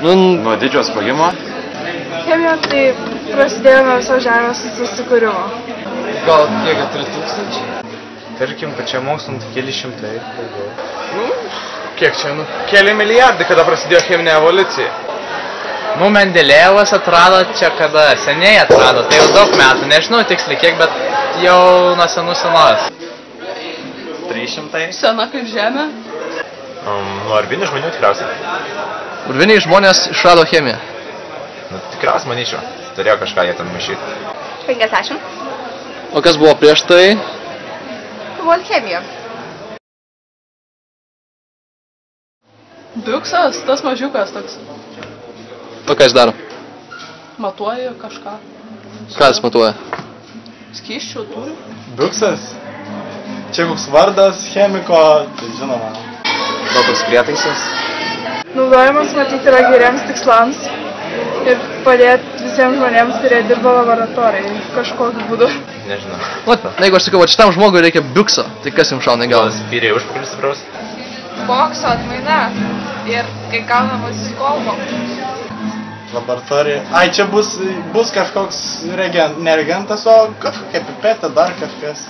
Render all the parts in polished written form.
Nuo didžio sprogimo? Chemija tai prasidėjo nuo viso žemės susikūrimo. Gal kiek 3000? Tarkim, pačia mokslant keli šimtai. Kiek čia, keli milijardai, kada prasidėjo cheminė evoliucija. Mendelejevas atrado čia kada, seniai atrado, tai jau daug metų, nežinau tiksliai kiek, bet jau nuo senų senovės. 300? Sena kaip žemė? Nuo urvinių žmonių tikriausiai. Urviniai žmonės išrado chemiją. Tikriausiai manyčiau, turėjo kažką jie ten maišyti. 50. O kas buvo prieš tai? Buvo alchemija. Biuksas, tas mažiukas toks. O ką jis daro? Matuoja kažką. Ką jis matuoja? Skysčių turi. Biuksas? Čia koks vardas chemiko, tai žinoma. Gal toks prietaisas? Naudojamas matyti yra geriems tikslams ir padėti visiems žmonėms, kurie dirba laboratorijai kažkokiu būdu. Nežinau. Vat, jeigu aš sakau, šitam žmogui reikia biukso, tai kas jums šauna į galvą? Spyrė užpakalis stipraus? Bokso atmaina ir kai gaunamas kolbo. Laboratorija. Ai, čia bus kažkoks ne reagentas, o kažkokia pipetė, dar kažkas.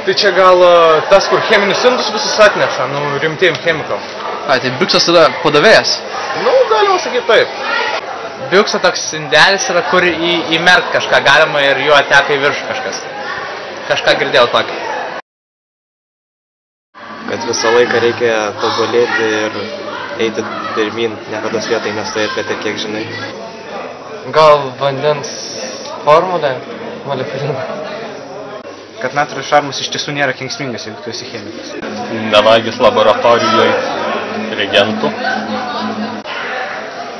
Tai čia gal tas, kur cheminius indus visus atneša, rimtiem chemikam. Ai, tai biuksas yra padavėjas. Galima sakyti taip. Biukso toks indelis yra, kur įmerkt kažką galima ir juo teka į viršų kažkas. Kažką girdėjau tokį. Kad visą laiką reikia tobulėti ir eiti pirmin, niekada vietai nestovėti, kad ir kiek žinai. Gal vandens formulė molekulinė? Kad natrio šarmas iš tiesų nėra kenksmingas, jeigu tu esi chemikas. Nevagis laboratorijoje reagentų.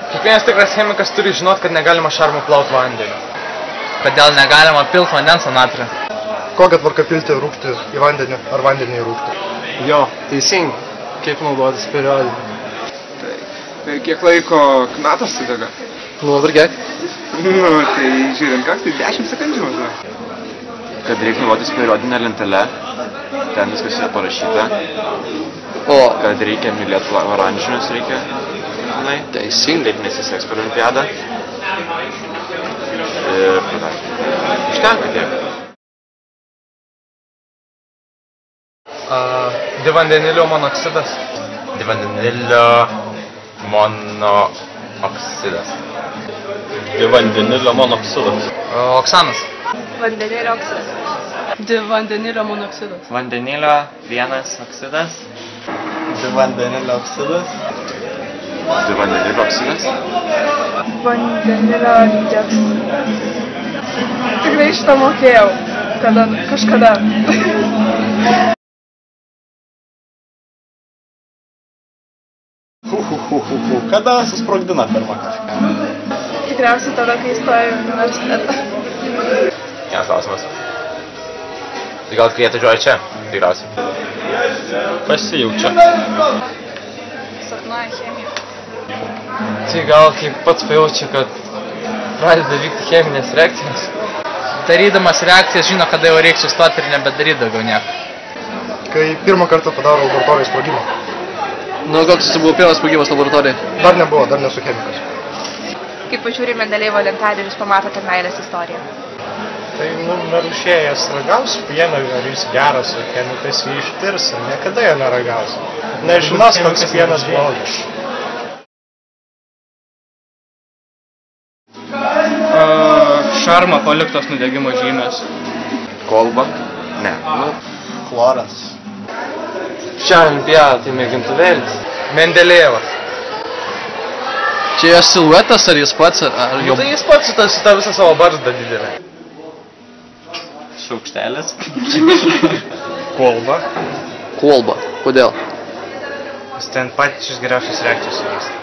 Kiekvienas tikras chemikas turi žinot, kad negalima šarmų plauti vandeniu. Kodėl negalima pilti vandens ant natrio? Kokią tvarką pilti rūgti į vandenį ar vandenį į rūgti? Jo, teisingai. Kaip naudotis periodinį. Tai kiek laiko knatas sudega? Ir kiek? Tai žiūrint, kas tai 10 sekundžių maždaug. Kad reikia naudotis periodinę lentelę, ten viskas yra parašyta. O, kad reikia mylėti oranžinius, reikia, žinai. Teisingai. Taip nesiseks per olimpiadą. Ir tada. Užtenka tiek. Divandenilio monoksidas. Divandenilio monoksidas. Divandenilio monoksidas. Oksanas. Vandenilio oksidas. Divandenilio monoksidas. Vandenilio vienas oksidas. Divandenilio oksidas. Divandenilio oksidas. Vandenilio dioksidas. Tikrai šitą mokėjau. Kažkada. Kada susprogdina pirmą kažką? Tikriausiai tada, kai įstojau į universitetą. Vienas klausimas. Tai gal kai atvažiuoji čia? Tikriausiai. Pasijaučia. Sapnuoja chemiją. Tai gal kaip pats pajaučia, kad pradeda vykti cheminės reakcijos. Darydamas reakcijas žino, kada jau reiks sustoti ir nebedaryti daugiau nieko. Kai pirmą kartą padaro laboratorijos sprogimą. Koks jis buvo pirmas sprogimas laboratorijai? Dar nebuvo, dar nesu chemikas. Kai pažiūri Mendelejevo lentelę ir jūs pamatote meilės istoriją. Tai, narušėjas ragaus pieną, ar jis geras, o chemikas jį ištirsa. Niekada jo neragaus. Nežinos, koks pienas blogas. Šarma paliktos nudegimo žymės. Kolba? Ne. Chloras. Šią olimpiadą tai mėgintuvėlis. Mendelejevas. Čia jo siluetas, ar jis pats, ar jo... Tai jis pats su tą visą savo barzdą didelę. Šaukštelis. Kolba. Kolba. Kodėl? Jis ten patys geriausios reakcijos įvyksta.